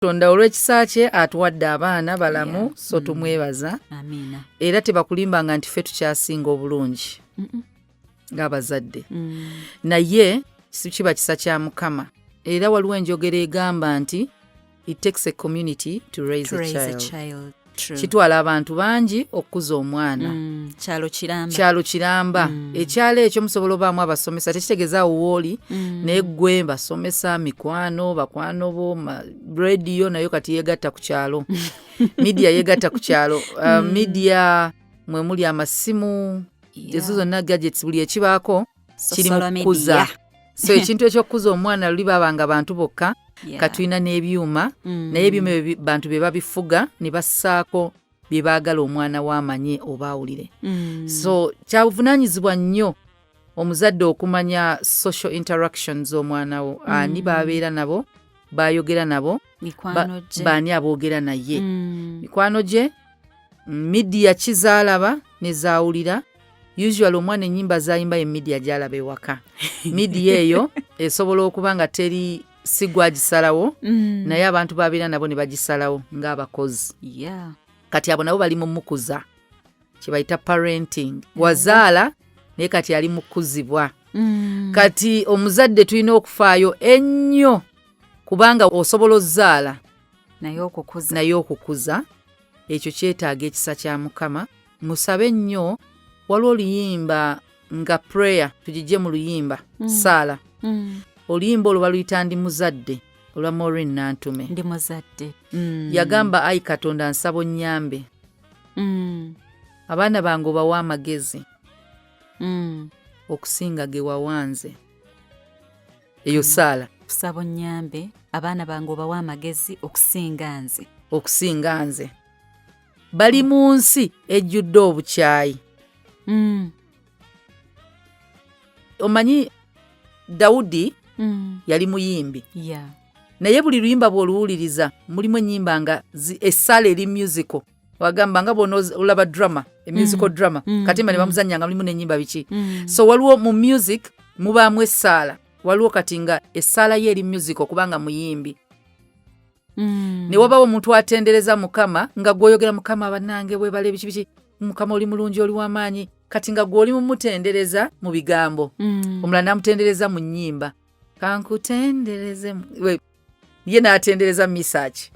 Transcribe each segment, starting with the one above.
Tonda olw'ekisa kye atuwadde abaana balamu so tumwebaza. Amina. Era tebakulimbanga nti ffe tukyasinga obulungi ng'abazadde. Naye kiba kisa kya Mukama. Era waliwo enjogera egamba nti it takes a community to raise a child. Kitwala abantu bangi okukuza omwana. Kyalo kiramba. Ekyalo ekyo musobola obaamu abasomesa tekitegeeza wooli naye ggwe basomesa mikwano bakwano bo radio nayo kati yegatta ku kyalo. Media yegatta ku kyalo. Media mwe muli amasimu ezo zonna gadgets buli ekibaako kiri mu kukuza. So ekintu ekyokukuza omwana luli babanga bantu bokka. Katulina n'ebyuma naye ebyuma bantu bye babifuga ne bassaako bye baagala omwana w'amanye oba awulire. So kyabuvunaanyizibwa nnyo omuzadde okumanya social interactions omwana wo. Ani baabeera nabo, baayogera nabo, baani aboogera naye. Mikwano gye, media kizaalaba ne zaawulira. Usually omwana ennyimba zayimba ye media gy'alaba ewaka. Media eyo esobola okuba nga teri sigwa gisalawo naye abantu babeera nabo ne bagisalawo ng'abakozi. Kati abo nabo bali mu mukuza kye bayita parenting. Wazaala naye kati ali mu kukuzibwa. Kati omuzadde tulina okufaayo ennyo kubanga osobola ozaala naye okukuza. Ekyo kyetaaga ekisa kya Mukama. Musabe nnyo. Waliwo oluyimba nga prayer tugijje mu luyimba saala. Oluyimba olwo baluyita ndi muzadde olwa Maureen Nantume. Ndi muzadde. Yagamba ayi Katonda nsaba onnyambe. Abaana bange obawa amagezi okusinga ge wawanze. Eyo saala. Nsaba onnyambe abaana bange obawa amagezi okusinga nze. Bali mu nsi ejjudde obukyayi. Omanyi Dawudi yali muyimbi. Naye buli luyimba bw'oluwuliriza mulimu ennyimba nga essala eri musical. Wagamba nga bona olaba drama, musical drama. Katimba ne bamuzannyanga mulimu n'ennyimba biki. So waliwo mu music mubaamu essaala. Waliwo kati nga essaala ye eri musical kubanga muyimbi. Ne wabawo omuntu atendereza Mukama nga gw'oyogera Mukama bannange bwebale biki Mukama oli mulungi oli w'amaanyi. Kati nga gw'oli mumutendereza mu bigambo. Omulala namutendereza mu nnyimba. Kankutendereze ye n'atendereza misaki.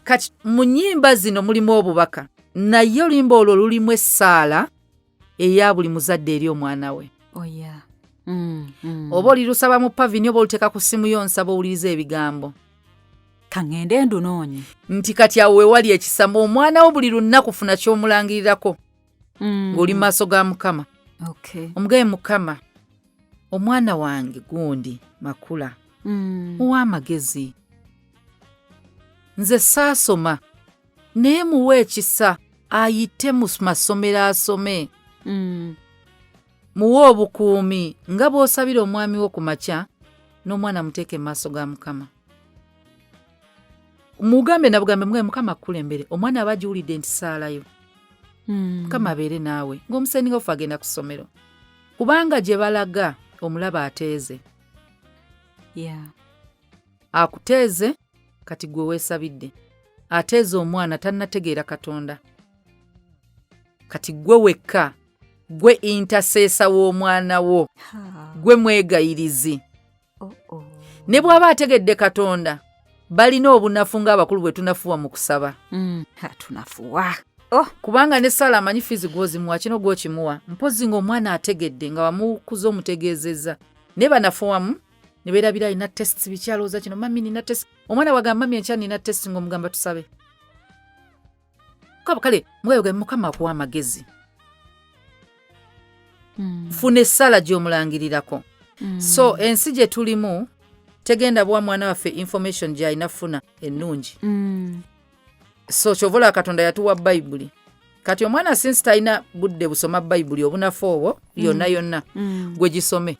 Kati mu nnyimba zino mulimu obubaka. Naye oluyimba olwo lulimu essaala eya buli muzadde eri omwana we. Oba olilusaba mu pavini oba oluteeka ku ssimu yo nsaba owuliriza ebigambo. Kaŋŋende ndunoonye. Nti kati awo wewali ekisamba omwana wo buli lunaku funa ky'omulangirirako. Ng'oli mu maaso ga Mukama. Omugaye Mukama, omwana wange gundi Makula ow'amagezi. Nze saasoma naye muwe ekisa ayite mu masomero asome. Muwe obukuumi nga bw'osabira omwami wo ku makya n'omwana muteeke mu maaso ga Mukama. Mugambe na bugambe mugaye Mukama akulembere omwana aba agiwulidde nti saalayo. Mukama abeere naawe ng'omuseni ofu agenda ku ssomero kubanga gye balaga omulaba ateeze. Akuteeze kati gwe weesabidde. Ateeze omwana tannategeera Katonda. Kati gwe wekka gwe intaseesa w'omwana wo gwe mwegayirizi. Ne bw'aba ategedde Katonda balina obunafu ng'abakulu bwe tunafuwa mu kusaba. Tunafuwa. Kubanga ne Sala amanyi fizi gwozimuwa kino gwokimuwa. Mpozi ng'omwana ategedde nga wamukuza omutegeezezza. Ne banafuwamu ne beerabira alina tests bikyalowooza kino mami nina test. Omwana wagamba mami enkya nina test ng'omugamba tusabe. Kale mweyoge Mukama akuwa amagezi. Funa essala gy'omulangirirako. So ensi gye tulimu tegenda bwa mwana waffe information gy'alina funa ennungi. So kyovola Katonda yatuwa Bayibuli. Kati omwana since talina budde busoma Bayibuli obunafu obwo yonna yonna gwe gisome.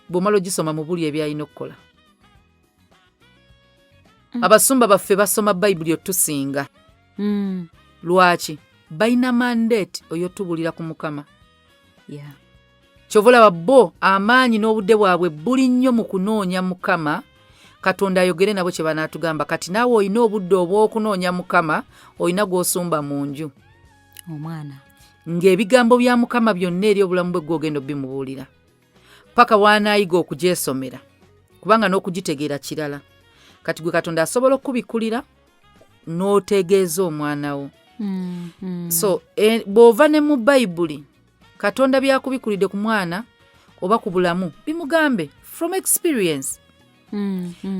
Bw'omala ogisoma mu buli ebyalina okukola. Abasumba baffe basoma Bayibuli otusinga. Lwaki? Balina mandate oyotubulira ku Mukama. Kyovola bo amaanyi n'obudde bwabwe buli nnyo mu kunoonya Mukama Katonda ayogere nabo kye banaatugamba kati naawe olina obudde obw'okunoonya Mukama olina gw'osumba mu nju omwana ng'ebigambo bya Mukama byonna eri obulamu bwe gw'ogenda bimubuulira paka w'anaayiga okugyesomera kubanga n'okugitegeera kirala kati gwe Katonda asobola okubikulira n'otegeeza omwana wo so bw'ova ne mu Bayibuli Katonda byakubikulidde ku mwana oba ku bulamu bimugambe from experience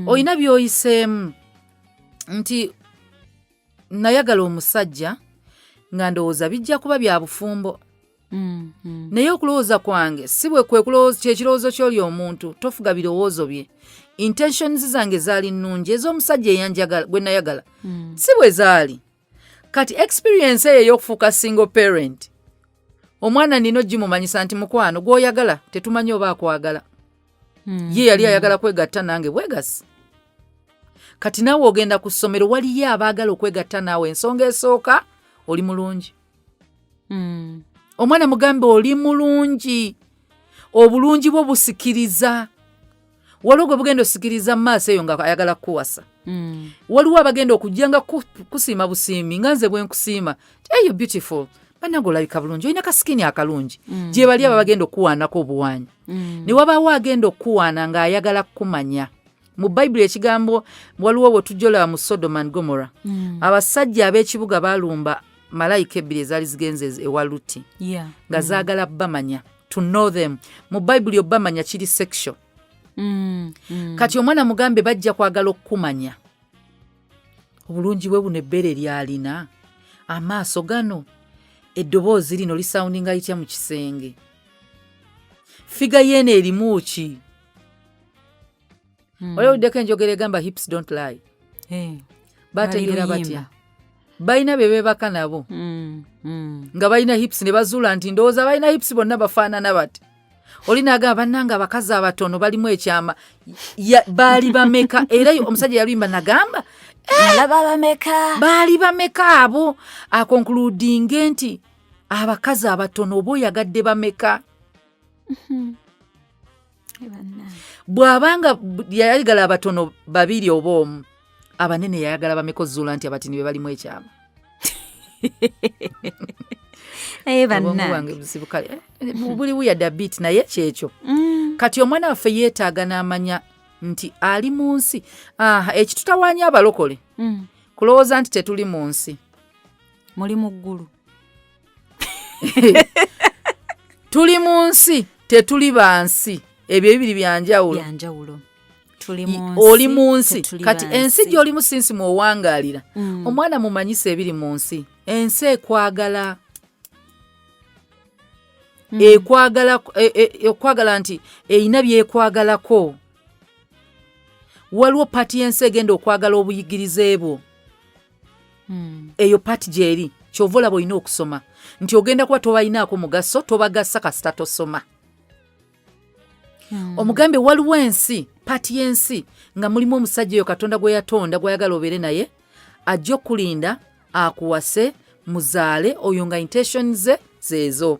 olina by'oyiseemu nti nayagala omusajja nga ndowooza bijja kuba bya bufumbo naye okulowooza kwange si bwe kyekirowoozo ky'oli omuntu tofuga birowoozo bye intentions zange zaali nnungi ez'omusajja gwe nayagala si bwe zaali kati experience eyo ey'okufuuka single parent omwana nino gimumanyisa nti mukwano gw'oyagala tetumanyi oba akwagala ye yali ayagala kwegatta nange bwegasi kati naawe ogenda ku ssomero waliyo abaagala okwegatta naawe ensonga esooka oli mulungi omwana mugambe oli mulungi obulungi bwo busikiriza waliwo gwe bugenda osikiriza mu maaso eyo nga ayagala kukuwasa waliwo abagenda okujja nga kusiima busiimi nga nze bwe nkusiima eyo beautiful bannange olabika bulungi olina kasikini akalungi gye bali aba bagenda okuwaanako obuwaanyi ne wabaawo agenda okuwaana ng'ayagala kukumanya mu Bayibuli ekigambo waliwo bwe tujjola mu Sodoma and Gomora abasajja ab'ekibuga baalumba malayika ebbiri ezaali zigenze ewa Luti nga zaagala bamanya to know them mu Bayibuli obamanya kiri sexual kati omwana mugambe bajja kwagala okukumanya obulungi bwe buno ebbeere lyalina amaaso gano eddoboozi lino lisawundinga litya mu kisenge figa yeena erimu ki olewuddeko enjogera egamba hips don't lie bategeera batya balina be beebaka nabo nga balina hips ne bazuula nti ndowooza balina hips bonna bafaanana bati oli naagamba bannanga abakazi abatono balimu ekyama baali bameka era omusajja yaluyimba nagamba baali bameka abo akonkuludinge nti abakazi abatono oba oyagadde bameka bw'abanga yayagala abatono babiri oba omu abanene yayagala bameka ozuula nti abatini be balimu ekyama buli wuyadde bit naye kyekyo kati omwana waffe yeetaaga n'amanya nti ali mu nsi ekitutawaanya abalokole kulowooza nti tetuli mu nsi muli mu ggulu tuli mu nsi tetuli bansi ebyo ebibiri byanjawulo oli mu nsi kati ensi gy'olimu sinsi mw'owangaalira omwana mumanyisa ebiri mu nsi ensi ekwagala ekwagala nti eyina byekwagalako waliwo pati y'ensi egenda okwagala obuyigirize bwo eyo pati gyeri kyova olaba olina okusoma nti ogenda kuba tobalinaako mugaso tobagasa kasita tosoma omugambe waliwo ensi pati y'ensi nga mulimu omusajja oyo Katonda gwe yatonda gw'ayagala obeere naye ajja okulinda akuwase muzaale oyo nga intention ze zeezo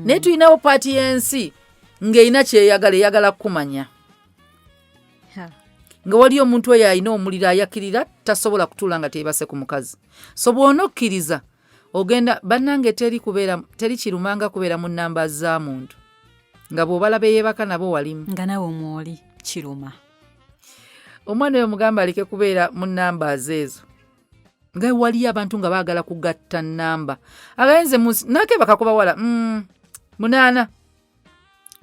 naye tulinawo paati y'ensi ng'erina eyagala kukumanya nga waliyo omuntu oyo alina omuliro ayakirira tasobola kutuula nga teebase ku mukazi so bw'ona okkiriza ogenda bannange teri kirumanga kubeera mu nnamba za muntu nga bw'obalaba yeebaka nabo walimu nga nawe omwoli kiruma omwana oyo mugamba aleke kubeera mu nnamba ezo nga waliyo abantu nga baagala kugatta nnamba agayenze nake bakakuba wala 8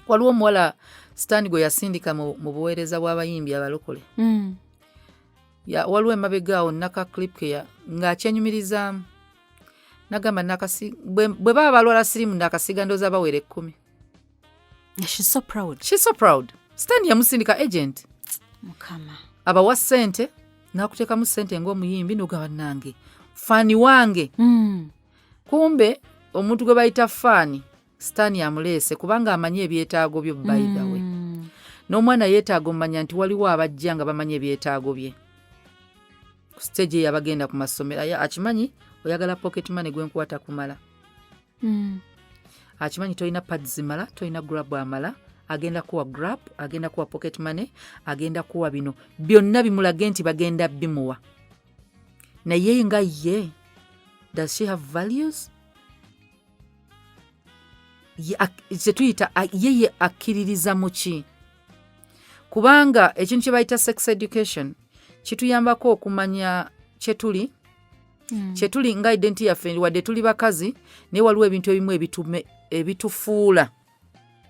waliwo omuwala Stan gwe yasindika mu buweereza bw'abayimbi abalokole waliwo emabegaawo naka clip ke ng'akyenyumirizaamu nagamba bwe baba balwala sirimu nakasiga ndooza bawere 10. She's so proud. Stan yamusindika agent mukama abawa ssente n'akuteekamu ssente ng'omuyimbi n'ogaba nange faani wange kumbe omuntu gwe bayita faani Stan amuleese kubanga amanyi ebyetaago byo by the way n'omwana yeetaaga omanya nti waliwo abajja nga bamanyi ebyetaago bye ku stage eyo abagenda ku masomero akimanyi oyagala pocket money gwenkwata kumala akimanyi tolina pads mala tolina grab amala agenda kuwa grab, agenda kuwa pocket money, agenda kuwa bino byonna bimulage nti bagenda bimuwa. Naye nga ye, does she have values? Tuyita yeye akkiririza mu ki? Kubanga ekintu kye bayita sex education kituyambako okumanya kyetuli, kyetuli nga identity yaffe, wadde tuli bakazi naye waliwo ebintu ebimu ebitufuula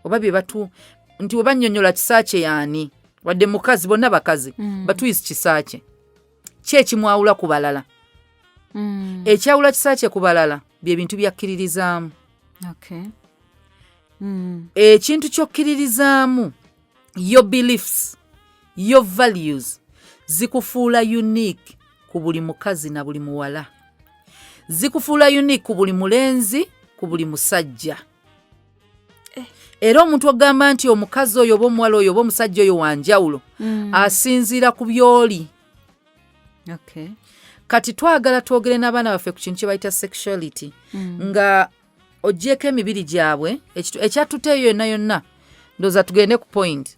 oba bye batu nti oba nnyonnyola kisaakye yaani, wadde mukazi bonna bakazi batuyisi kisaakye ki ekimwawula ku balala. Ekyawula kisaakye ku balala bye bintu byakkiririzaamu. Ekintu ky'okkiririzaamu, your beliefs, your values zikufuula unique ku buli mukazi na buli muwala, zikufuula unique ku buli mulenzi, ku buli musajja. Era omuntu ogamba nti omukazi oyo oba omuwala oyo oba omusajja oyo wanjawulo asinziira ku byoli. Kati twagala twogere n'abaana baffe ku kintu kye bayita sexuality nga ogyeko emibiri gyabwe. Ekyatuteeyo yonna yonna ndooza tugende ku point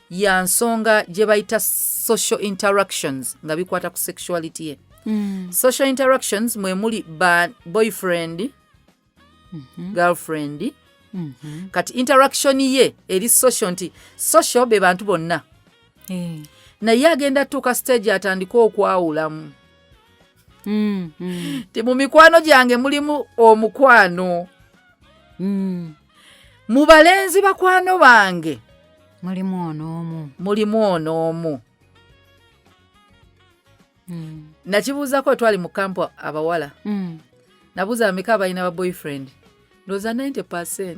ya nsonga gye bayita social interactions nga bikwata ku sexuality ye. Social interactions mwe muli boyfriend, girlfriend. Kati interaction ye eri social nti social be bantu bonna. Naye agenda tuuka stage atandika okwawulamu. Ti mu mikwano gyange mulimu omukwano. Mu balenzi bakwano bange mulimu onoomu. Nakibuuzako twali mu kampo abawala. Nabuuza ameka abalina ba boyfriend. Ndowooza 90%.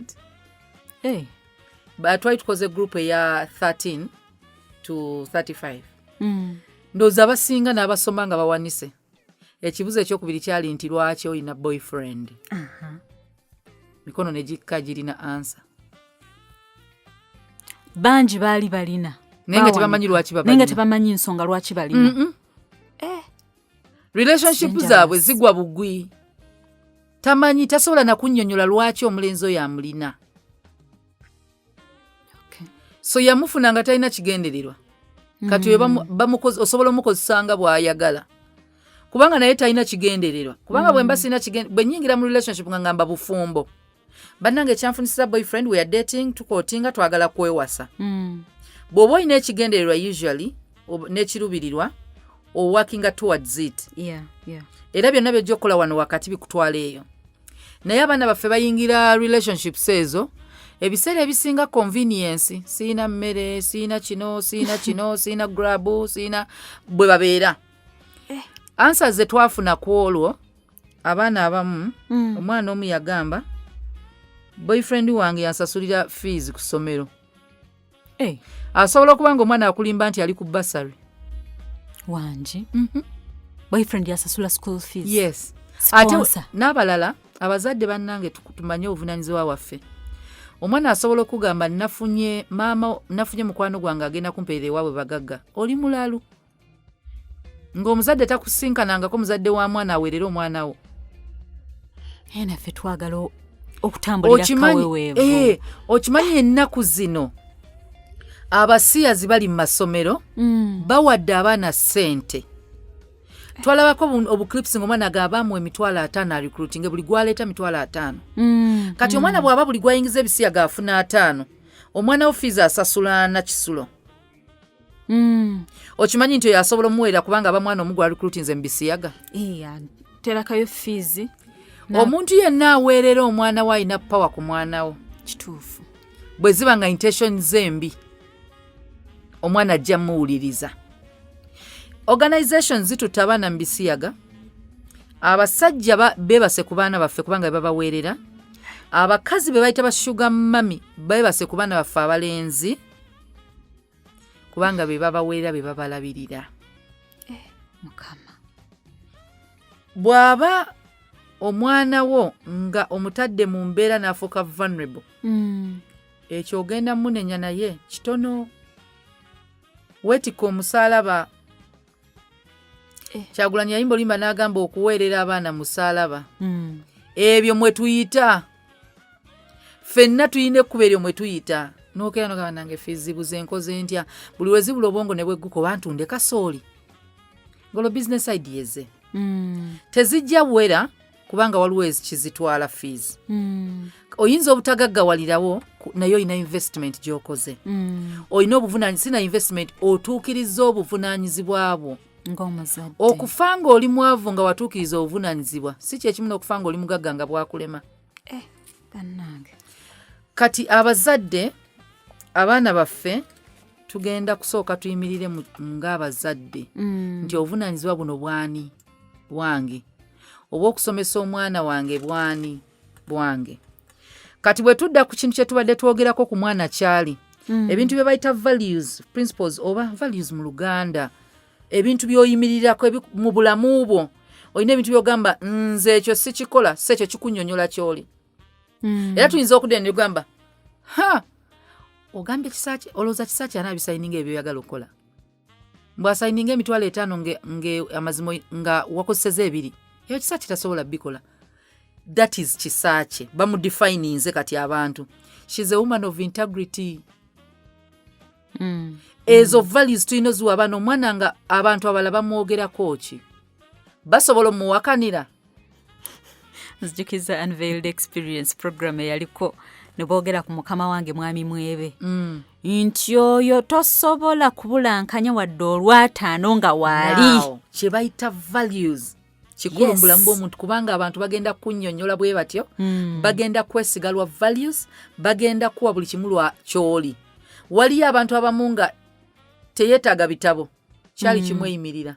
Twali tukoze group eya 13 to 35. Ndowooza abasinga n'abasoma nga bawanise. Ekibuuzo ekyokubiri kyali nti lwaki olina boyfriend? Mikono ne gikka girina answer. Bangi baali balina. Naye nga tebamanyi lwaki babalina. Naye nga tebamanyi nsonga lwaki balina. Relationship zaabwe zigwa bugwi. Tamanyi, tasobola na kunnyonnyola lwaki omulenzi oyo amulina. So yamufuna nga talina kigendererwa. Kati osobola omukozesanga bw'ayagala. Kubanga naye talina kigendererwa. Kubanga bwe mba sina kigendererwa, bwe nnyingira mu relationship nga ngamba bufumbo. Bannange ekyanfunisiza boyfriend, we are dating, tukootinga, twagala kwewasa. Bw'oba olina ekigendererwa usually n'ekirubirirwa working towards it. Era byonna byojja okukola wano wakati bikutwala eyo. Naye abaana baffe bayingira relationships ezo ebiseera ebisinga convenience, siina mmere, siina kino, siina kino, siina grabu, siina bwe babeera. Answers ze twafuna ku olwo abaana abamu, omwana omu yagamba boyfriend wange yansasulira fees ku ssomero. Asobola okuba nga omwana akulimba nti ali ku bursary. Wangi. Boyfriend yasasula school fees. Yes. Ate n'abalala abazadde bannange tumanye obuvunaanyizibwa waffe. Omwana asobola okugamba nafunye mukwano gwange agenda kumpeerera ewaabwe bagagga. Oli mulalu. Ng'omuzadde takusinkanangako muzadde wa mwana aweerera omwana wo. Naffe twagala okutambulira kaweweevu. Okimanyi ennaku zino abasiyazi bali mu masomero bawadde abaana ssente. Twalabako obuclips ng'omwana agabaamu $50,000 recruiting, buli gwaleeta $50,000. Kati omwana bw'aba buli gwayingiza ebisiyaga afuna 5, omwana wo fees asasula na kisulo. Okimanyi nti oyo asobola omuweera kubanga aba mwana omu gwa recruitinze mu bisiyaga. Terakayo fees. Omuntu yenna aweerera omwana we alina power ku mwana wo. Kituufu. Bwe ziba nga intention zembi omwana ajja muwuliriza. Organizations zituta abaana mu bisiyaga. Abasajja beebase ku baana baffe kubanga babaweerera. Abakazi be bayita ba sugar mami beebase ku baana baffe abalenzi kubanga be babaweerera be babalabirira. Mukama. Bw'aba omwana wo nga omutadde mu mbeera n'afuuka vulnerable. Ekyo ogenda munenya naye kitono. Weetika omusaalaba. Kyagulanyi yayimba olimba n'agamba okuweerera abaana musaalaba. Ebyo mwe tuyita. Ffenna tuyina ekkuba eryo mwe tuyita. n'okera n'ogamba nange fees zibuze nkoze ntya buli we zibula obwongo ne bwegguka oba ntunde kasooli ngolo business ideas tezijja wera kubanga waliwo kizitwala fees oyinza obutagaggawalirawo naye olina investment gy'okoze olina sina investment otuukiriza obuvunaanyizibwa bwo ng'omuzadde okufa ng'oli mwavu nga watuukiriza obuvunaanyizibwa si kyekimu n'okufa ng'oli mugagga nga bwakulema bannange kati abazadde abaana baffe tugenda kusooka tuyimirire ng'abazadde nti obuvunaanyizibwa buno bwani bwange oba okusomesa omwana wange bwani bwange kati bwe tudda ku kintu kye tubadde twogerako ku mwana kyali ebintu bye bayita values principles oba values mu Luganda ebintu by'oyimirirako mu bulamu bwo olina ebintu by'ogamba nze ekyo sikikola si ekyo kikunnyonnyola ky'oli era tuyinza okudda ne tugamba ogambye kisaaki olowooza kisaaki anaabisayininga ebyo byagala okukola bw'asayininga emitwalo 5 amazima nga wakozeseza 2 eyo kisaaki tasobola bikola that is kisaaki bamudefininze kati abantu she's a woman of integrity ezo values tulina oziwa abaana omwana nga abantu abala bamwogerako ki basobola omuwakanira nzijukiza unveiled experience program eyaliko ne boogera ku mukama wange mwami Mwebe nti oyo tosobola kubulankanya wadde olwataano nga waali kye bayita values kikulu mu bulamu bw'omuntu kubanga abantu bagenda kunnyonnyola bwe batyo bagenda kwesiga lwa values bagenda kuwa buli kimu lwa kyoli waliyo abantu abamu nga teyeetaaga bitabo kyali kimweyimirira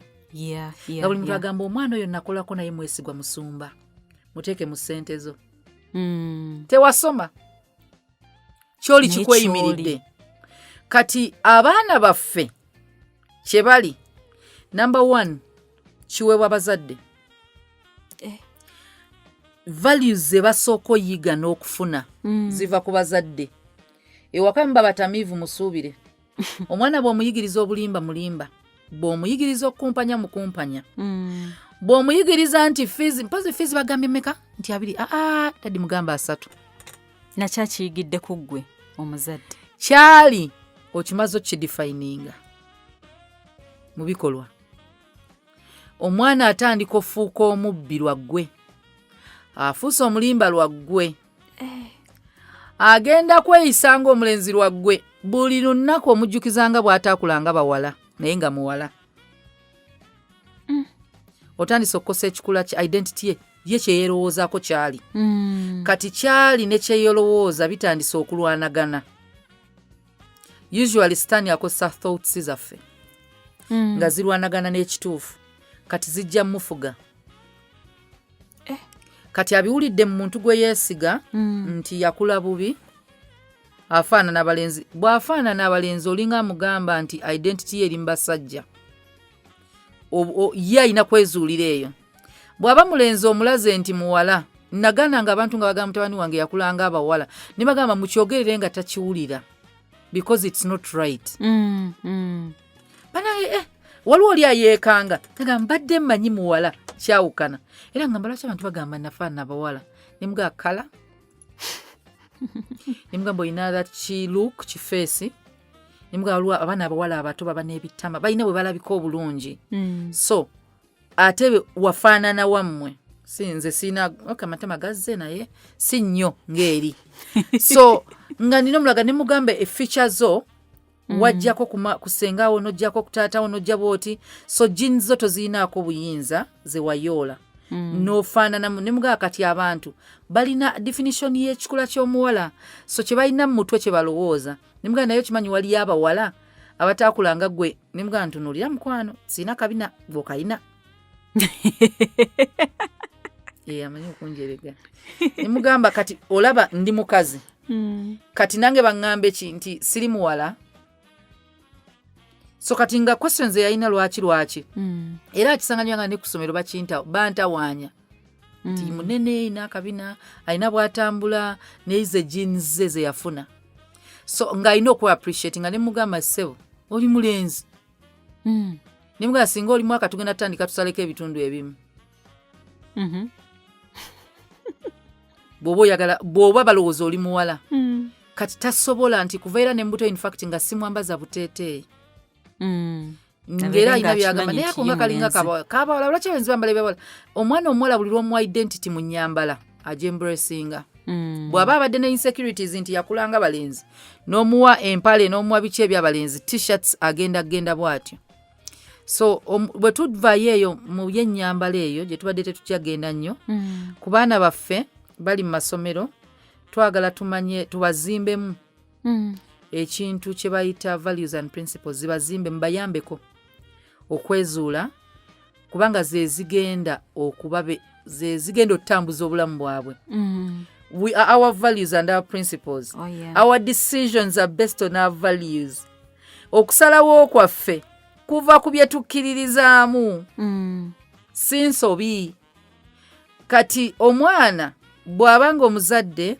nga buli muntu agamba omwana oyo nakolako naye mwesigwa musumba muteeke mu ssente zo tewasoma kyoli kikweyimiridde kati abaana baffe kye bali number 1 kiweebwa abazadde values ze basooka oyiga n'okufuna ziva ku bazadde ewaka mba batamiivu musuubire omwana bw'omuyigiriza obulimba mulimba bw'omuyigiriza okukumpanya mukumpanya bw'omuyigiriza nti mpozi fees bagambye meka nti 2 taddi mugamba 3 nakyakiyigidde ku ggwe omuzadde kyali okimaze okidefininga mu bikolwa omwana atandika ofuuka omubbi lwaggwe afuuse omulimba lwaggwe agenda kweyisa ng'omulenzi lwaggwe buli lunaku omujjukizanga bw'ataakulanga bawala naye nga muwala otandise okukosa ekikula ki identity ye kyeyeerowoozaako kyali kati kyali ne kyeyolowooza bitandise okulwanagana usually sitaani akozesa thoughts zaffe nga zirwanagana n'ekituufu kati zijja mufuga kati abiwulidde mu muntu gwe yeesiga nti yakula bubi afaanana abalenzi bw'afaanana abalenzi olinga amugamba nti identity ye eri mu basajja ye alina kwezuulira eyo bw'aba mulenzi omulaze nti muwala nagana nga abantu nga bagamba mutabani wange yakulanga abawala ne bagamba mukyogerere nga takiwulira because it's not right banange waliwo oli ayeekanga nga mbadde mmanyi muwala kyawukana era nga mbalaki abantu bagamba nafaanana abawala nemugaa kala nemugamba olina that kilook kifeesi nemugamba waliwo abaana abawala abato baba n'ebitama balina bwe balabika obulungi so ate wafaanana wammwe sinze sina amatama gazze naye si nnyo ng'eri so nga nina omulaga nemugamba efeature zo wajjako kusengawo nojjako kutaatawo nojja bwoti so jini zo tozirinaako buyinza ze wayoola n'ofaananamu nemugaa kati abantu balina definition y'ekikula ky'omuwala so kye balina mu mutwe kye balowooza nemugaa naye kimanyi waliyo abawala abataakulanga gwe nemugaa ntunuulira mukwano sirina kabina bw'okalina amanyi okunjerega nemugamba kati olaba ndi mukazi kati nange baŋŋambe ki nti siri muwala so kati nga questions yalina lwaki era akisanganyanga ne ku ssomero bantawaanya nti munene n'akabina alina bw'atambula neyize jeans ze yafuna so ng'alina okwe appreciate nga ne mugamba ssebo oli mulenzi ne mugamba singa oli mwaka tugenda tutandika tusaleko ebitundu ebimu bw'oba balowooza oli muwala kati tasobola nti kuvaira n'embuto in fact nga simwambaza buteeteeyi ngera alina byagamba naye ako nga kalinga kabawala lwaki abalenzi bambala ebyabawala omwana omuwala buli lwomu identity mu nnyambala agyembracinga bw'aba abadde ne insecurities nti yakulanga balenzi n'omuwa empale n'omuwa biki ebyabalenzi t-shirts agenda bw'atyo so bwe tuvayo eyo mu byennyambala eyo gye tubadde tetukyagenda nnyo ku baana baffe bali mu masomero twagala tumanye tubazimbemu ekintu kye bayita values and principles zibazimbe mubayambeko okwezuula kubanga zezigenda okutambuza obulamu bwabwe our values and our principles our decisions are based on our values okusalawo kwaffe kuva ku bye tukkiririzaamu sinsobi kati omwana bw'abanga omuzadde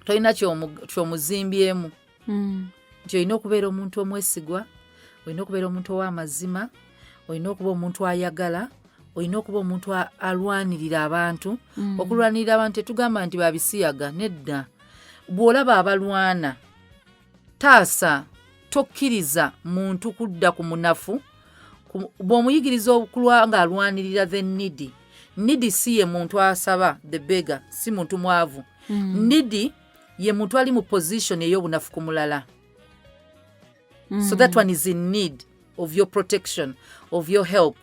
tolina ky'omuzimbyemu nti olina okubeera omuntu omwesigwa olina okubeera omuntu ow'amazima olina okuba omuntu ayagala olina okuba omuntu alwanirira abantu okulwanirira abantu tetugamba nti babisiyaga nedda bw'olaba abalwana taasa tokkiriza muntu kudda ku munafu bw'omuyigiriza okulwa nga alwanirira the needy si ye muntu asaba the beggar si muntu mwavu needy ye muntu ali mu position ey'obunafu ku mulala so that one is in need of your protection of your help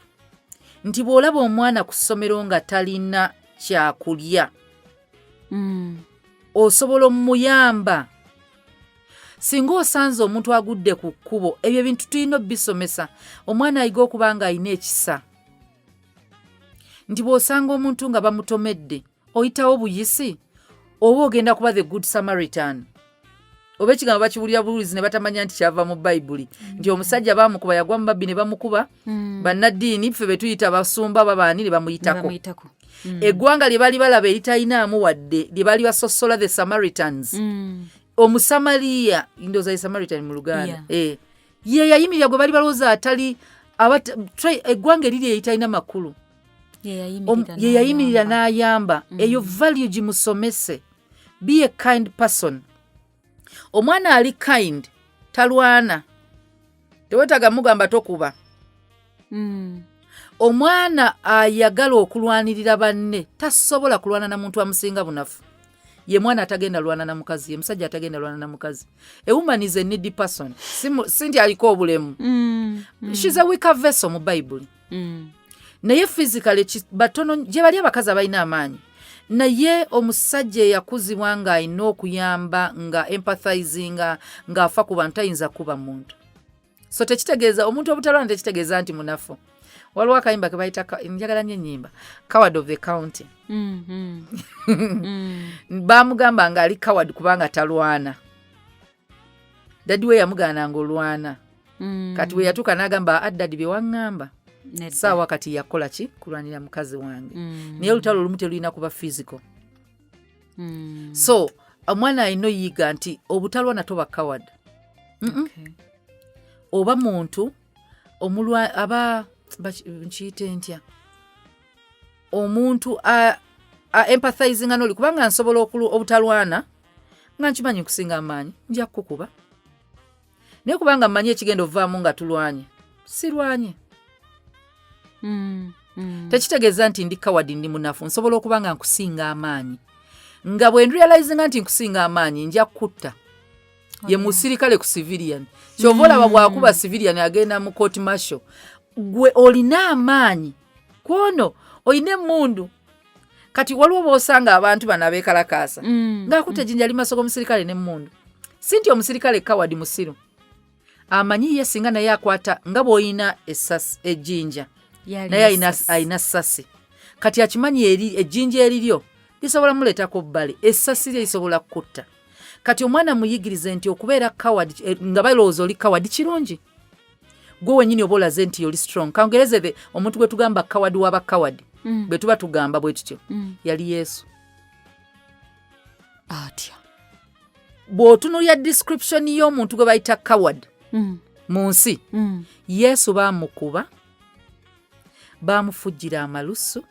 nti bw'olaba omwana ku ssomero nga talina kyakulya osobola omuyamba singa osanze omuntu agudde ku kkubo ebyo bintu tulina obisomesa omwana ayiga okuba nga alina ekisa nti bw'osanga omuntu nga bamutomedde oyitawo buyisi oba ogenda kuba the good samaritan oba ekigambo bakiwulira buwulizi ne batamanya nti kyava mu bayibuli nti omusajja baamukuba yagwa mu babbi ne bamukuba bannaddiini ffe be tuyita basumba babaani ne bamuyitako eggwanga lye baali balaba eritalinamu wadde lye baali basosola the samaritans omusamaliya ndowooza ye samaritan mu luganda ye yayimirira gwe baali balowooza atali eggwanga eriri eritalina makulu ye yayimirira n'ayamba eyo value gimusomese be a kind person omwana ali kind talwana tewetaga mugamba tokuba omwana ayagala okulwanirira banne tasobola kulwana na muntu amusinga bunafu ye mwana atagenda lwana na mukazi ye musajja atagenda lwana na mukazi a woman is a needy person sinti aliko obulemu she's a weaker vessel mu Bible naye physically batono gye bali abakazi abalina amaanyi naye omusajja yakuzibwa nga alina okuyamba nga empathizinga ng'afa ku bantu ayinza kuba muntu so tekitegeeza omuntu obutalwana tekitegeeza nti munafu waliwo akayimba ke bayita njagala nnyo ennyimba coward of the county baamugamba nga ali coward kubanga talwana dadi we yamugaananga olwana kati we yatuuka n'agamba addadi bye waŋŋamba saawa kati yakola ki kulwanira mukazi wange naye olutalo olumu telulina kuba physical so omwana alina oyiga nti obutalwana toba coward oba muntu aba nkiyite ntya omuntu empathizinga n'oli kubanga nsobola obutalwana nga nkimanyi nkusinga amaanyi nja kukuba naye kubanga mmanyi ekigenda ovaamu nga tulwanye sirwanye tekitegeeza nti ndi coward ndi munafu nsobola okuba nga nkusinga amaanyi nga bwe nrealizinga nti nkusinga amaanyi nja kutta ye musirikale ku civilian kyova olaba bwakuba civilian agenda mu court martial gwe olina amaanyi kwono olina emmundu kati waliwo boosanga abantu bano abeekalakaasa ng'akutte ejjinja limasogo omusirikale n'emmundu si nti omusirikale coward musiru amanyi ye singa naye akwata nga bw'olina ejjinja naye alina ssasi kati akimanyi ejjinja eriryo lisobola muleetako bbale essasi lye lisobola kutta kati omwana muyigirize nti okubeera coward nga balowooza oli coward kirungi gwe wenyini oba olaze nti oli strong kangereze omuntu gwe tugamba coward waba coward bwe tuba tugamba bwe tutyo yali Yesu atya bw'otunuulya description y'omuntu gwe bayita coward mu nsi Yesu baamukuba baamufujjira amalusu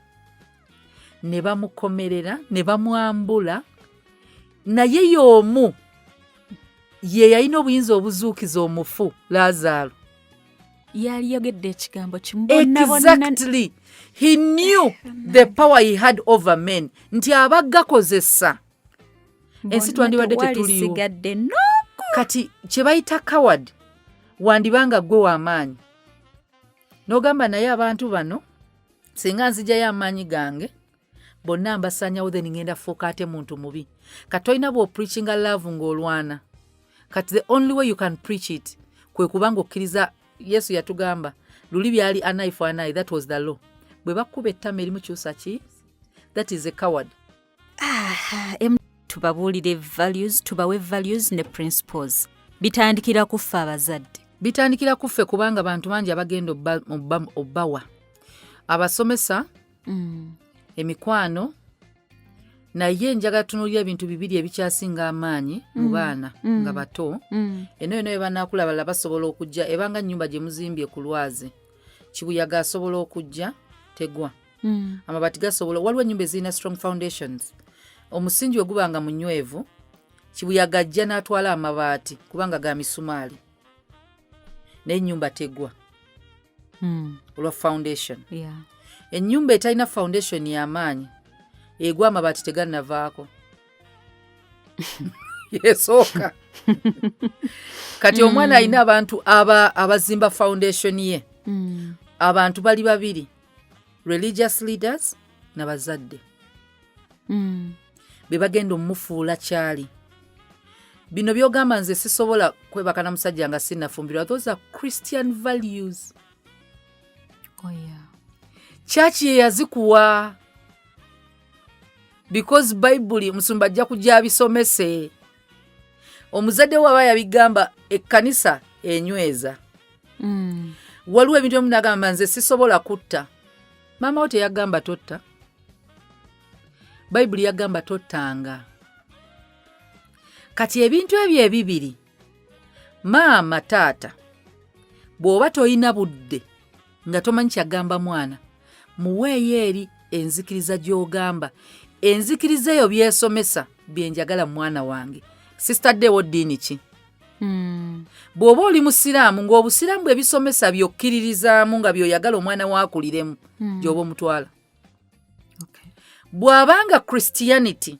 ne bamukomerera ne bamwambula naye y'omu ye yalina obuyinza obuzuukiza omufu Laazaalo. Yali yogedde ekigambo kimu. Exactly. He knew the power he had over men. Nti abagakozesa. Ensi twandibadde tetuliwo. Kati kye bayita coward wandibanga gwe w'amaanyi. N'ogamba naye abantu bano singa nzijayo amaanyi gange bonna mbasanyawo then ngenda fuuka ate muntu mubi. Kati olina bw'opreachinga love ng'olwana. Kati the only way you can preach it kwe kubanga okkiriza Yesu yatugamba luli byali an eye for an eye, that was the law. Bwe bakuba ettama erimu kyusa ki? That is a coward. Tubabuulire values, tubawe values ne principles. Bitandikira kuffe abazadde. Bitandikira kuffe kubanga bantu bangi abagenda obbawa. Abasomesa, emikwano, naye njagala tunuulira ebintu bibiri ebikyasinga amaanyi mu baana nga bato. Eno bwe banaakula balala basobola okujja ebanga nnyumba gye muzimbye ku lwazi. Kibuyaga asobola okujja tegwa. Amabati gasobola, waliwo ennyumba ezirina strong foundations. Omusingi we gubanga munywevu, kibuyaga ajja n'atwala amabaati kubanga ga misumaali. N'ennyumba tegwa. Olwa foundation. Ennyumba etalina foundation y'amaanyi egwa amabaati tegannavaako. Yesooka. Kati omwana alina abantu abazimba foundation ye. Abantu bali babiri. Religious leaders n'abazadde. Be bagenda omufuula kyali. Bino byogamba nze sisobola kwebaka na musajja nga sinnafumbirwa. Those are Christian values. Oh yeah. Church ye yazikuwa. Because Bible musumba ajja kujja abisomese. Omuzadde waba yabigamba ekkanisa enyweza. Waliwo ebintu emunagamba nze sisobola kutta. Mama wote yagamba totta. Bible yagamba tottanga. Kati ebintu ebyo ebibiri maama taata bw'oba toyina budde nga tomanyi kyagamba mwana muweeyo eri enzikiriza gy'ogamba. Enzikiriza eyo byesomesa byenjagala mwana wange. Sistaddewo ddiini ki? Bw'oba oli musiraamu ng'obusiraamu bwe bisomesa by'okkiririzaamu nga by'oyagala omwana waakuliremu gy'oba omutwala. Bw'abanga Christianity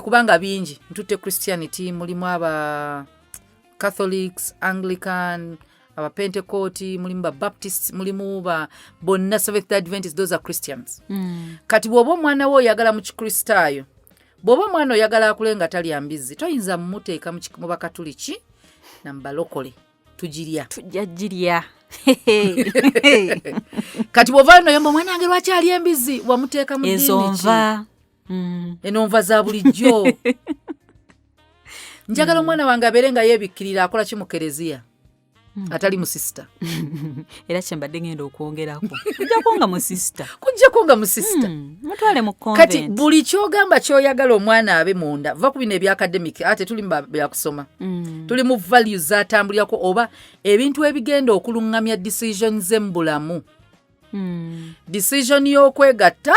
kubanga bingi ntutte Christianity mulimu aba Catholics, Anglican, aba Pentecost, mulimu ba Baptists, mulimu ba bonna Seventh Adventists, those are Christians. Kati bw'oba omwana wo oyagala mu Kikristaayo, bw'oba omwana oyagala akule nga tali ambizi, toyinza mmuteeka mu Bakatuliki na mu balokole tujirya. Tujja jirya. Kati bw'ova no yomba mwana wange lwaki ali embizi wamuteeka mu ddiini ki? Enzonva. Enonva za bulijjo. Njagala omwana wange abeere nga yeebikkirira akola ki mu kereziya atali mu sisita. Era kyembadde ngenda okwongerako. Kujjako nga mu sisita. Kujjako nga mu sisita. Mutwale mu convent. Kati buli kyogamba kyoyagala omwana abe munda va ku bino ebyakademiki ate tuli mu byakusoma. Tuli mu values zatambulirako oba ebintu ebigenda okuluŋŋamya decisions mu bulamu. Decision y'okwegatta,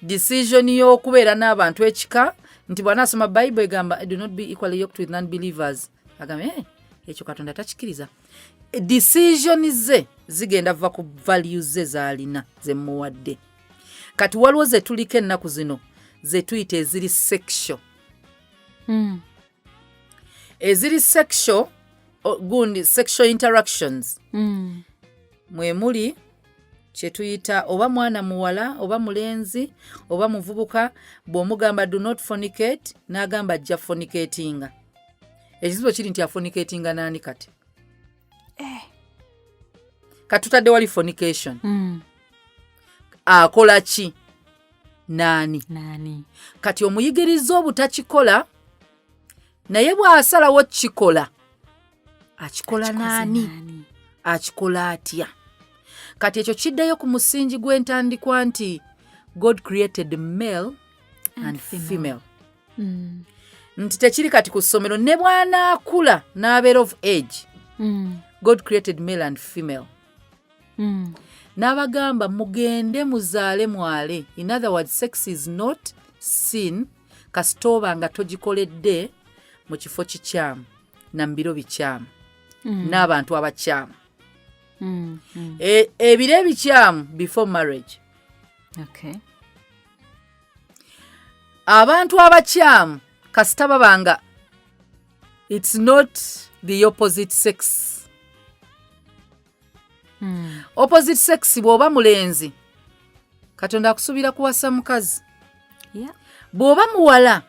decision y'okubeera n'abantu ekika, nti bw'anaasoma Bible egamba do not be equally yoked with non-believers. Agamba ekyo Katonda takikiriza. Decision ze zigenda va ku values ze zaalina ze muwadde. Kati waliwo ze tuliko ennaku zino ze tuyita eziri sexual. Eziri sexual, gundi sexual interactions. Mwe muli kye tuyita oba mwana muwala oba mulenzi oba muvubuka bw'omugamba do not fornicate n'agamba ajja fornicatinga. Ekizibu kiri nti afornicatinga naani kati? Katutadde wali fornication. Akola ki? Naani? Kati omuyigiriza obutakikola naye bw'asalawo kikola akikola naani? Akikola atya? Kati ekyo kiddayo ku musingi gw'entandikwa nti God created male and female. Nti tekiri kati ku ssomero ne bw'anaakula n'abeera of age. God created male and female. N'abagamba mugende muzaale mwale. In other words, sex is not sin kasitooba nga togikoledde mu kifo kikyamu na mu biro bikyamu n'abantu abakyamu ebiro ebikyamu before marriage. Okay. Abantu abakyamu kasita babanga it's not the opposite sex. Opposite sex bw'oba mulenzi Katonda akusubira kuwasa mukazi. Yeah. Bw'oba muwala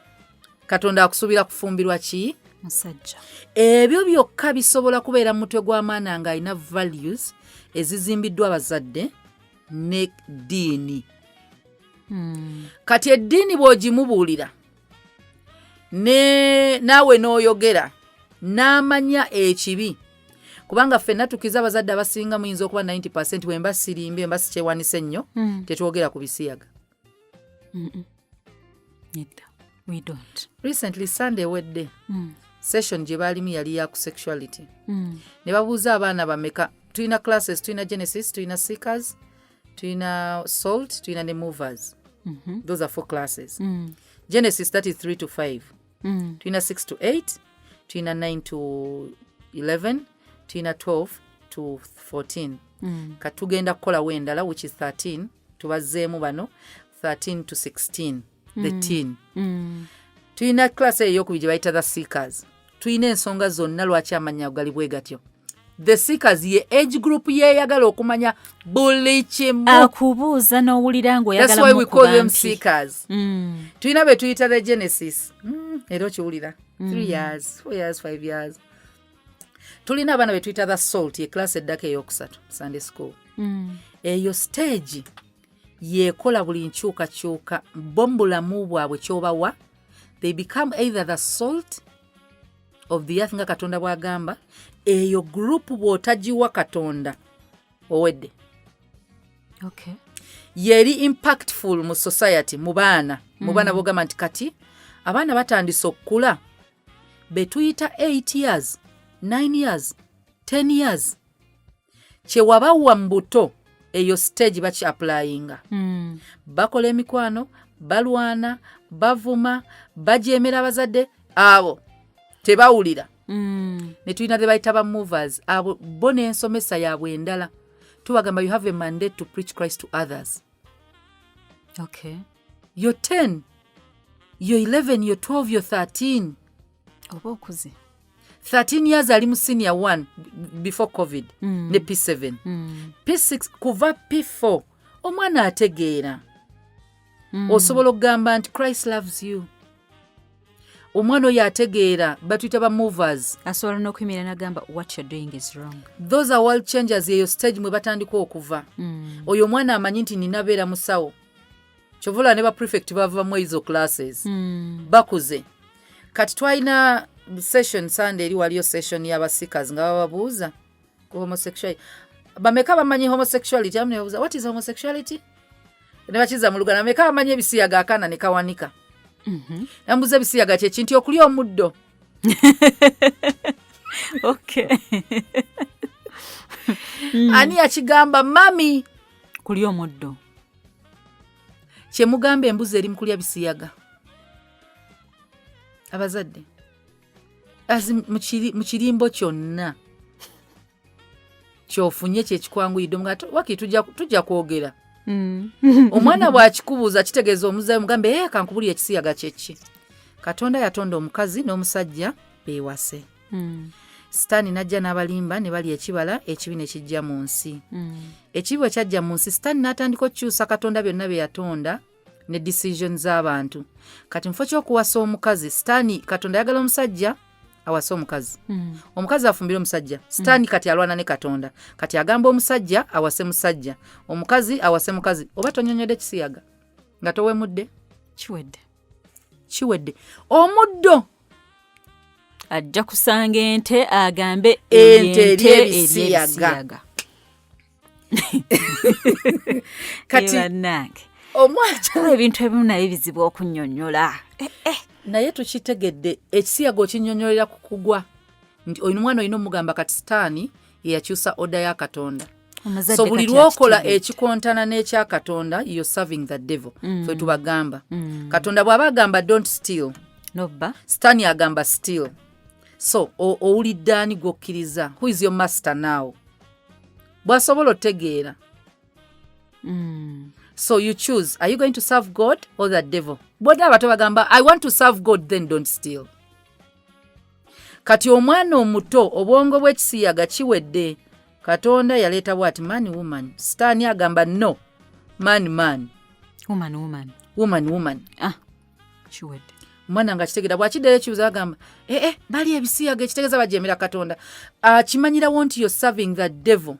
Katonda akusubira kufumbirwa ki? Musajja. Ebyo byokka bisobola kubeera mu mutwe gw'amaana nga alina values ezizimbiddwa abazadde ne ddiini. Kati eddiini bw'ogimubuulira naawe n'oyogera n'amanya ekibi, kubanga ffenna tukiza abazadde abasinga muyinza okuba 90% bwemba sirimbi emba sikyewanise ennyo tetwogera ku bisiyaga. We don't. Recently Sunday wedde session gye baalimu yali ya ku sexuality. Ne babuuza abaana bameka, tulina classes, tulina Genesis, tulina Seekers, tulina Salt, tulina ne Movers. Those are 4 classes. Genesis, that is 3 to 5. Tulina 6 to 8, tulina 9 to 11, tulina 12 to 14. Katugenda kukola wendala which is 13, tubazzeemu bano 13 to 16, the teen. Tulina class ey'okubiri gye bayita the Seekers. Tulina ensonga zonna lwaki amanya gali bwe gatyo. The Seekers ye age group yeeyagala okumanya buli kimu. Akubuuza n'owulira ng'oyagala That's why we call them Seekers. Tulina be tuyita the Genesis. Era okiwulira 3 years, 4 years, 5 years. Tulina abaana be tuyita the Salt, ye class eddaka ey'okusatu Sunday school. Eyo stage yeekola buli nkyukakyuka bo mu bulamu bwabwe ky'obawa. They become either the salt of the earth nga Katonda bw'agamba. Eyo group bw'otagiwa Katonda owedde. Okay. Yeri impactful mu society mu baana. Mu baana bogamba nti kati abaana batandise okukula be tuyita 8 years, 9 years, 10 years. Kye wabawa mu buto eyo stage baki applyinga. Bakola emikwano, balwana, bavuma, bajeemera abazadde, abo tebawulira. Ne tulina ze bayita ba movers, abo bo n'ensomesa yaabwe endala. Tubagamba you have a mandate to preach Christ to others. Okay. You're 10, you're 11, you're 12, you're 13. Oba okuze. 13 years ali mu senior 1 before COVID ne P7. P6 kuva P4 omwana ategeera. Osobola okugamba nti Christ loves you. Omwana oyo ategeera batuyita ba movers. Asobola n'okuyimira n'agamba what you're doing is wrong. Those are world changers eyo stage mwe batandika okuva. Oyo omwana amanyi nti ninabeera musawo. Kyovula ne ba prefect bava mu ezo classes. Bakuze. Kati twalina session Sunday eri waliyo session y'aba Seekers nga bababuuza ku homosexuality. Bameka bamanyi homosexuality, amne babuuza what is homosexuality? Ne bakiza mu Luganda, bameka bamanyi ebisiyaga akaana ne kawanika. Yambuza ebisiyaga kye kintu okulya omuddo. Okay. Ani akigamba mami kulya omuddo. Kye mugamba embuzi eri mu kulya bisiyaga. Abazadde mu kirimbo kyonna kyofunye kyekikwanguyiddwe mugato waki tujja kwogera. Omwana bw'akikubuuza kitegeeza omuzaayo mugambe kankubulya ekisiyaga kyeki. Katonda yatonda omukazi n'omusajja beewase. Sitaani n'ajja n'abalimba ne balya ekibala ekibi ne kijja mu nsi. Ekibi bwe kyajja mu nsi Sitaani n'atandika okukyusa Katonda byonna bye yatonda ne decision z'abantu. Kati mufo ky'okuwasa omukazi Sitaani Katonda yagala omusajja awasa omukazi. Omukazi afumbira omusajja. Sitaani kati alwana ne Katonda. Kati agamba omusajja awase musajja. Omukazi awase mukazi. Oba tonyonyodde kisiyaga nga towemudde? Kiwedde. Omuddo ajja kusanga ente agambe ente eryebisiyaga. Kati omwana ebintu ebimu naye bizibu okunnyonnyola. Naye tukitegedde ekisiyaga okinnyonnyolera ku kugwa nti oyo mwana olina omugamba kati Sitaani ye yakyusa oda ya Katonda. So buli lwokola ekikontana n'ekya Katonda you're serving the devil. Fwe tubagamba Katonda bw'aba agamba don't steal Nobba. Sitaani agamba still. So owulidde ani gwokkiriza? Who is your master now? Bw'asobola otegeera. So you choose, are you going to serve God or the devil? Bw'odda abato bagamba I want to serve God, then don't steal. Kati omwana omuto obwongo bw'ekisiyaga kiwedde. Katonda yaleeta bw'ati man woman. Sitaani agamba no. Man. Woman. Kiwedde. Omwana nga kitegeera bw'akiddayo ekibuuzo agamba bali ebisiyaga ekitegeeza bajeemera Katonda. Akimanyirawo nti you're serving the devil.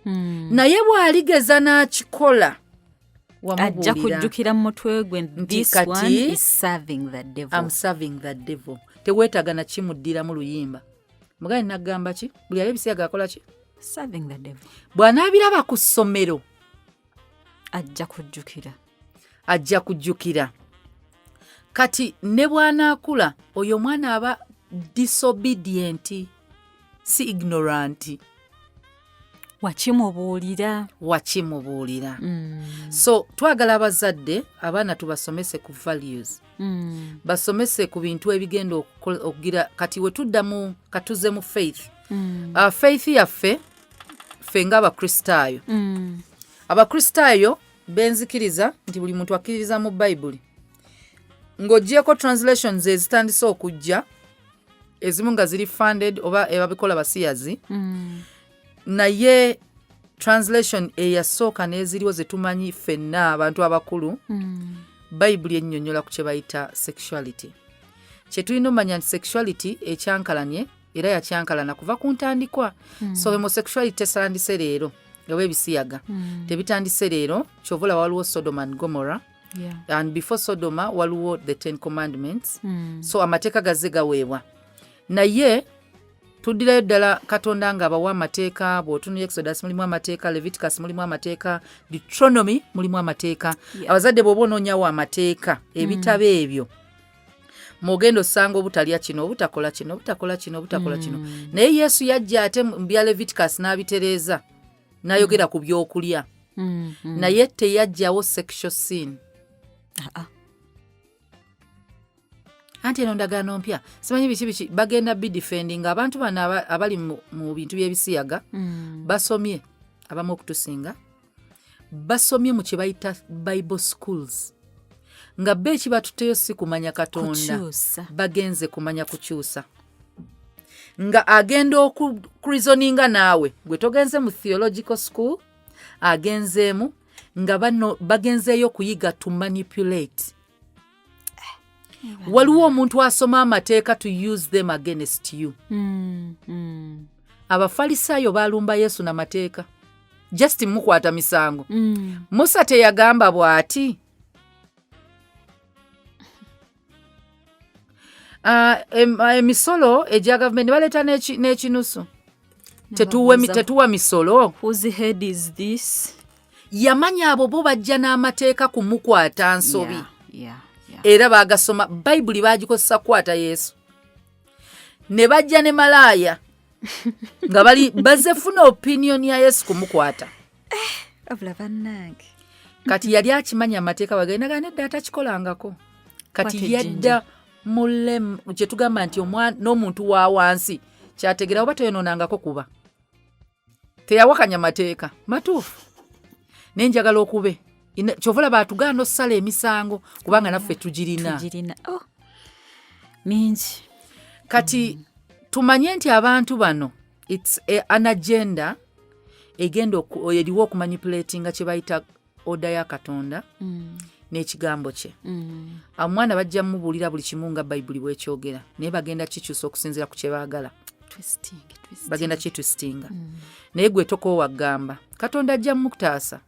Naye bw'aligeza n'akikola ajja kujjukira mu mutwe gwe this one is serving the devil. I'm serving the devil. Teweetaaga na kimuddiramu luyimba. Mugani nagamba ki? Buli ali ebisiyaga akola ki? Serving the devil. Bw'anaabiraba ku ssomero ajja kujjukira. Kati ne bw'anaakula oyo omwana aba disobedient, si ignorant. Wakimubuulira. So twagala abazadde abaana tubasomese ku values. Basomese ku bintu ebigenda okugira kati we tudda mu katuze mu faith. Faith yaffe ffe ng'Abakristaayo. Abakristaayo benzikiriza nti buli muntu akkiririza mu Bayibuli. Ng'oggyeko translations ezitandise okujja, ezimu nga ziri funded oba ebabikola basiyazi. Naye translation eyasooka n'eziriwo zetumanyi ffenna abantu abakulu, Bayibuli ennyonnyola ku kye bayita sexuality. Kye tulina omanya nti sexuality ekyankalanye era yakyankalana kuva ku ntandikwa. So homosexuality tesandise leero oba ebisiyaga tebitandise leero. Kyovula waliwo Sodom and Gomorrah. And before Sodoma waliwo the 10 commandments. So amateeka gazze gaweebwa. Naye tuddirayo ddala Katonda ng'abawa amateeka. Bw'otunula Exodus mulimu amateeka, Leviticus mulimu amateeka, Deuteronomy mulimu amateeka. Abazadde bw'oba onoonyawo amateeka ebitabo ebyo mwogenda osanga obutalya kino, obutakola kino. Naye Yesu yajja ate mu bya Leviticus n'abitereeza n'ayogera ku byokulya. Naye teyajjawo sexual sin. Anti eno ndagaano mpya simanyi biki bagenda bidefending abantu bano abali mu bintu by'ebisiyaga. Basomye abamu okutusinga basomye mu kye bayita Bible schools. Nga beeki batuteyo si kumanya Katonda, bagenze kumanya kukyusa. Nga agenda okureasoninga naawe gwe togenze mu theological school, agenzeemu nga bano bagenzeeyo kuyiga to manipulate. Waliwo omuntu asoma amateeka to use them against you. Abafalisaayo baalumba Yesu n'amateeka. Just mukwata misango. Musa teyagamba bw'ati. Emisolo egya gavumenti baleeta n'ekinusu. Tetuwa misolo. Whose head is this? Yamanya abo bo bajja n'amateeka kumukwata nsobi. Era bagasoma Bayibuli bagikozesa kukwata Yesu. Ne bajja ne malaaya nga bali bazefuna opinion ya Yesu kumukwata. Abula bannange. Kati yali akimanya amateeka bagenda nedda atakikolangako. Kati yadda mulem kye tugamba nti n'omuntu wa wansi kyategera oba toyonoonangako kuba. Teyawakanya mateeka matuufu. Nenjagala okube. Kyovula baatugaana ossala emisango kubanga naffe tugirina. Mingi. Kati tumanye nti abantu bano it's an agenda egenda eriwo okumanipulatinga kye bayita oda ya Katonda n'ekigambo kye. Omwana bajja mubuulira buli kimu nga Bayibuli bw'ekyogera naye bagenda kikyusa okusinziira ku kye baagala. Bagenda kitwistinga. Naye gwe tokoowagamba Katonda ajja mukutaasa.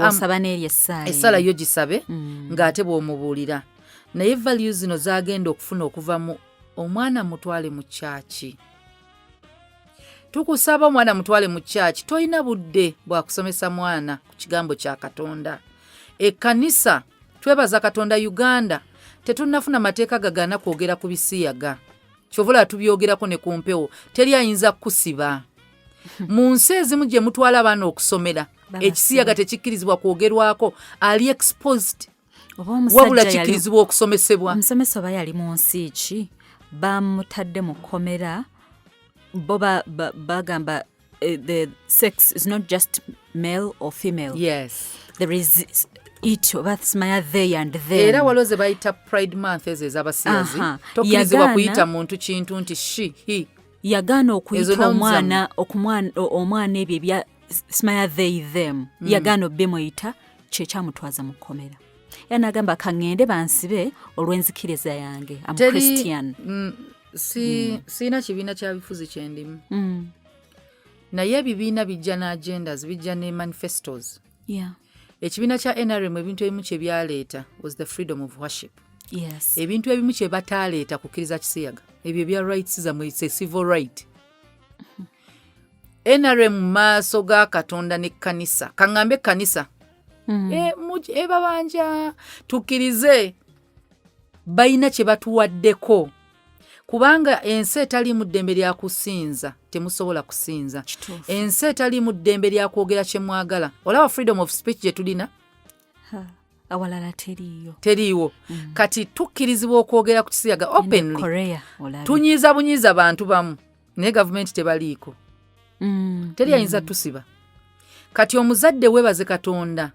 Osaba n'eri essala yo gisabe ng'ate bw'omubuulira. Naye values zino zaagenda okufuna okuva mu omwana mutwale mu kyaki. Tukusaba omwana mutwale mu kyaki, toyina budde bwa kusomesa mwana ku kigambo kya Katonda. Ekkanisa twebaza Katonda Uganda tetunnafuna mateeka gagana kwogera ku bisiyaga. Kyovula tubyogerako ne ku mpewo teri ayinza kusiba. Mu nsi ezimu gye mutwala abaana okusomera ekisiyaga tekikkirizibwa kwogerwako, ali exposed. wabula kikkirizibwa okusomesebwa. Omusomesa oba yali mu nsi ki bamutadde mu kkomera bo bagamba the sex is not just male or female. Yes. There is it oba simanya they and them. Era waliwo ze bayita pride month ezo ez'abasiyazi tokkirizibwa kuyita muntu kintu nti she he. Yagaana okuyita omwana ebyo ebya simanya they them. Yagaana obbemuyita kyekyamutwaza mu kkomera. Yanagamba kaŋŋende bansibe olw'enzikiriza yange. I'm Christian. Siina kibiina kya bifuzi kyendimu. Naye ebibiina bijja n'agendas bijja ne manifestos. Ekibiina kya NRM ebintu ebimu kye byaleeta was the freedom of worship. Yes. Ebintu ebimu kye bataaleeta kukkiriza kisiyaga ebyo bya rights zammwe it's a civil right. NRM mu maaso ga Katonda n'ekkanisa kaŋŋambe ekkanisa babanja tukkirize balina kye batuwaddeko kubanga ensi etali mu ddembe lya kusinza temusobola kusinza. Ensi etali mu ddembe lya kwogera kye mwagala. Olaba freedom of speech gye tulina awalala teriiwo. Kati tukkirizibwa okwogera ku kisiyaga openly. Tunyiiza bunyiiza bantu bamu naye gavumenti tebaliiko. Teri ayinza tusiba. Kati omuzadde weebaze Katonda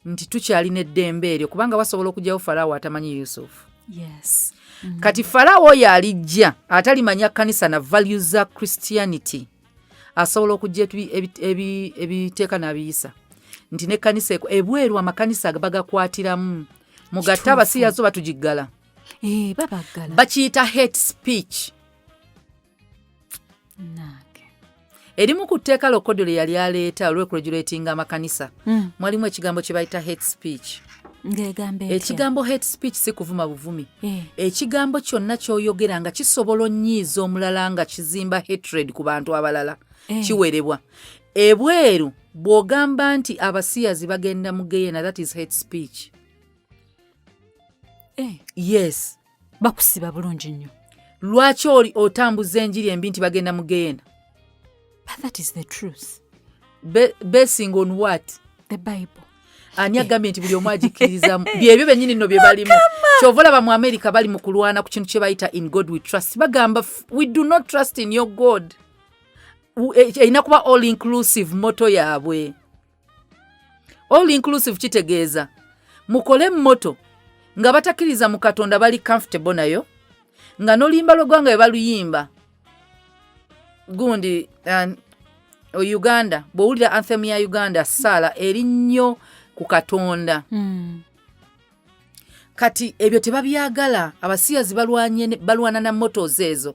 nti tukyalina eddembe eryo kubanga wasobola okugyawo Falaawo atamanyi Yusufu. Yes. Kati Falaawo oyo alijja atalimanya kkanisa na values za Christianity asobola okujja ebiteeka n'abiyisa nti n'ekkanisa ebweru amakanisa bagakwatiramu mugatta abasiyazo batugiggala. Bakiyita hate speech. Erimu ku tteeka Lokodole yali aleeta olw'ekuregulatinga amakanisa mwalimu ekigambo kye bayita hate speech. Ekigambo hate speech si kuvuma buvumi. Ekigambo kyonna ky'oyogera nga kisobola onnyiiza omulala nga kizimba hatred ku bantu abalala kiwerebwa. Ebweru bw'ogamba nti abasiyazi bagenda mu geyeena, that is hate speech. Yes. Bakusiba bulungi nnyo. Lwaki oli otambuza enjiri embi nti bagenda mu geyeena? But that is the truth. Basing on what? The Bible. Ani agambye nti buli omu agikkirizamu byebyo bennyini nno bye balimu. Kyova olaba mu America bali mu kulwana ku kintu kye bayita in God we trust. Bagamba we do not trust in your God. Erina kuba all inclusive moto yaabwe. All inclusive kitegeeza mukole moto nga batakkiriza mu Katonda bali comfortable nayo nga n'oluyimba lw'eggwanga bwe baluyimba. Gundi Uganda bw'owulira anthem ya Uganda saala eri nnyo ku Katonda. Kati ebyo tebabyagala. Abasiyazi balwana na motos ezo.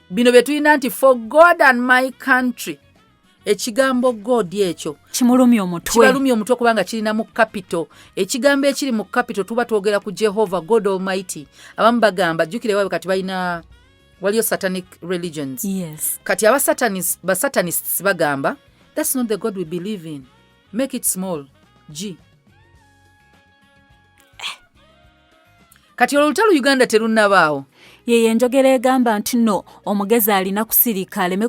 Bino bye tulina nti for God and my country. Ekigambo God ekyo kimulumya omutwe kubanga kirina mu capital. Ekigambo ekiri mu capital tuba twogera ku Jehovah God Almighty. Abamu bagamba jjukire wabe kati balina waliyo satanic religions. Yes. Kati basatanists bagamba that's not the God we believe in. Make it small. G. Kati olutalo Uganda terunnabaawo. Yeye njogera egamba nti no omugezi alina kusirika aleme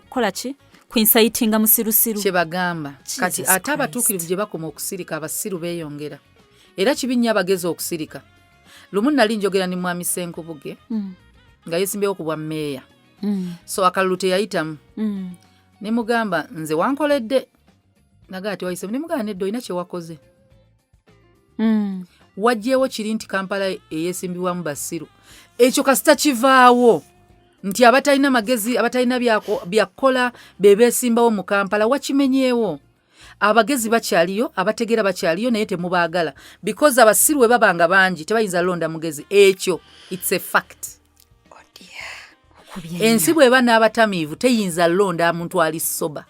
kola ki kuincitinga musirusiru. Kye bagamba. Kati ate abatuukirivu gye bakoma okusirika abasiru beeyongera. Era kibi nnyo abagezi okusirika. Lumu nali njogera ne mwami Senkubuge nga yeesimbyewo ku bwa mmeeya. So akalulu teyayitamu. Ne mugamba nze wankoledde. Nagaa tewayise ne mugamba nedda olina kye wakoze. Wajjeewo kiri nti Kampala eyeesimbibwamu basiru. Ekyo kasita kivaawo nti abatalina magezi abatalina byakola beesimbawo mu Kampala wakimenyeewo. Abagezi bakyaliyo, abategeera bakyaliyo naye temubaagala. Because abasiru we babanga bangi tebayinza londa mugezi. Ekyo it's a fact. Ensi bw'eba n'abatamiivu teyinza londa muntu ali soba.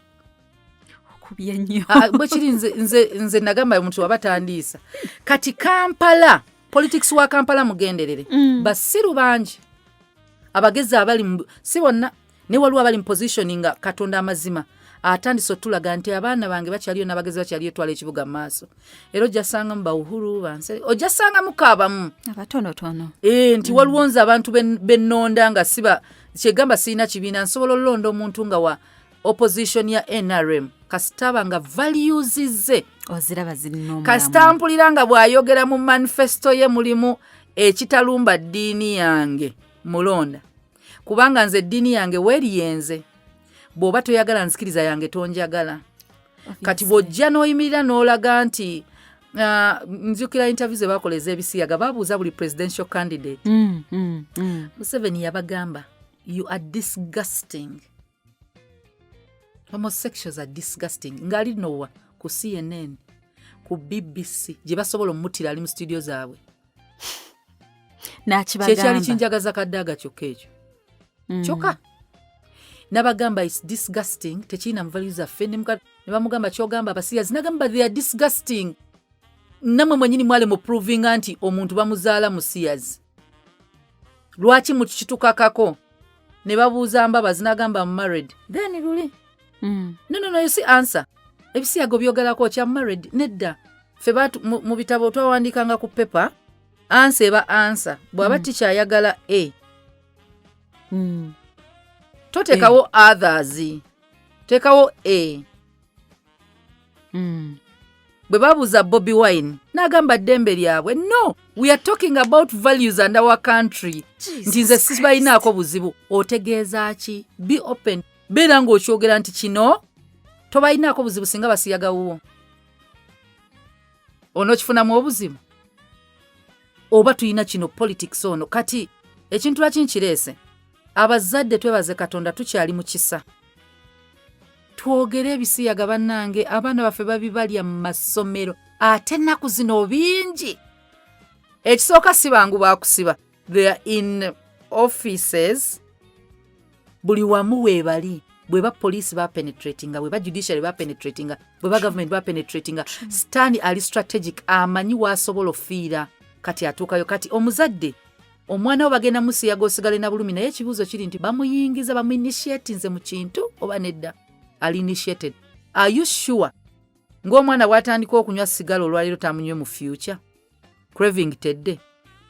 Bwe kiri nze nagamba omuntu wabatandiisa. Kati Kampala, politics wa Kampala mugenderere. Basiru bangi. Abagezi abali si bonna ne waliwo abali mu positioning nga Katonda amazima. Atandise otulaga nti abaana bange bakyaliyo n'abagezi bakyaliyo twala ekibuga mu maaso. Era ojjasanga mu bawuhuru banse. Ojjasanga mukaabamu. Abatonotono. Nti waliwo nze abantu bennonda nga siba kyegamba sirina kibiina nsobola olonda omuntu nga wa opposition ya NRM kasitaba nga values ze oziraba zirina omulamu. Kasita mpulira nga bw'ayogera mu manifesto ye mulimu ekitalumba ddiini yange mulonda, kubanga nze eddiini yange weeriyenze. Bw'oba toyagala nzikiriza yange tonjagala. Kati bw'ojja n'oyimirira n'olaga nti nzukira interview ze bakoleza ebisiyaga babuuza buli presidential candidate. Museveni yabagamba, you are disgusting. Homosexuals are disgusting. Ngali nowa ku CNN, ku BBC, gye basobola omutira ali mu studio zaabwe. N'akibagamba. Kyali kinjagaza kaddaaga kyokka ekyo. Kyokka. N'abagamba is disgusting, tekirina muvaliza ffe ne bamugamba kyogamba abasiyazi, nagamba they are disgusting. Namwe mwenyini mwale mu proving nti omuntu bamuzaala musiyazi. Lwaki mukitukakako? Ne babuuza Mbabazi n'agamba married. Then luli. No, you see answer. Ebisiyago byogerako kya married nedda. Ffe mu bitabo twawandikanga ku paper, answer eba answer. Bw'aba teacher ayagala A. Totekawo others. Tekawo A. Bwe babuuza Bobi Wine n'agamba ddembe lyabwe. No, we are talking about values and our country. Nti nze sibalinaako buzibu. Otegeeza ki? Be open. Beera ng'okyogera nti kino tobalinaako buzibu singa basiyaga wuwo. Onookifunamu obuzibu? Oba tulina kino politics ono. Kati ekintu lwaki nkireese? Abazadde twebaze Katonda tukyali mu kisa. Twogere ebisiyaga bannange, abaana baffe babibalya mu masomero. Ate ennaku zino bingi. Ekisooka si bangu baakusiba. They are in offices. Buli wamu weebali. Bwe ba police ba penetratinga, bwe ba judiciary ba penetratinga, bwe ba government ba penetratinga. Stand ali strategic, amanyi waasobola ofiira. Kati atuukayo. Kati omuzadde, omwana we bagenda musiyaga osigale na bulumi, naye ekibuuzo kiri nti bamuyingiza, bamuinitiatinze mu kintu oba nedda? Ali initiated. Are you sure? Ng'omwana bw'atandika okunywa sigala olwaliro tamunywe mu future? Craving tedde.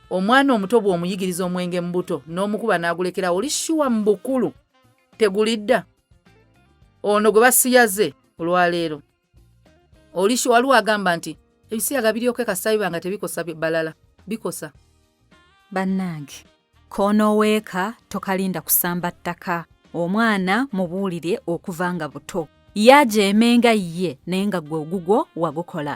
Omwana omuto bw'omuyigiriza omwenge mu buto n'omukuba n'agulekera, oli sure mu bukulu tegulidda? Ono gwe basiyaze olwaleero, oli sure? Waliwo agamba nti ebisiyaga biryoke kasita bibanga tebikosa balala. Bikosa. Bannange, k'onooweeka tokalinda kusamba ttaka. Omwana mubuulire okuva nga buto. Yajeemenga ye naye nga gwe ogugwo wagukola.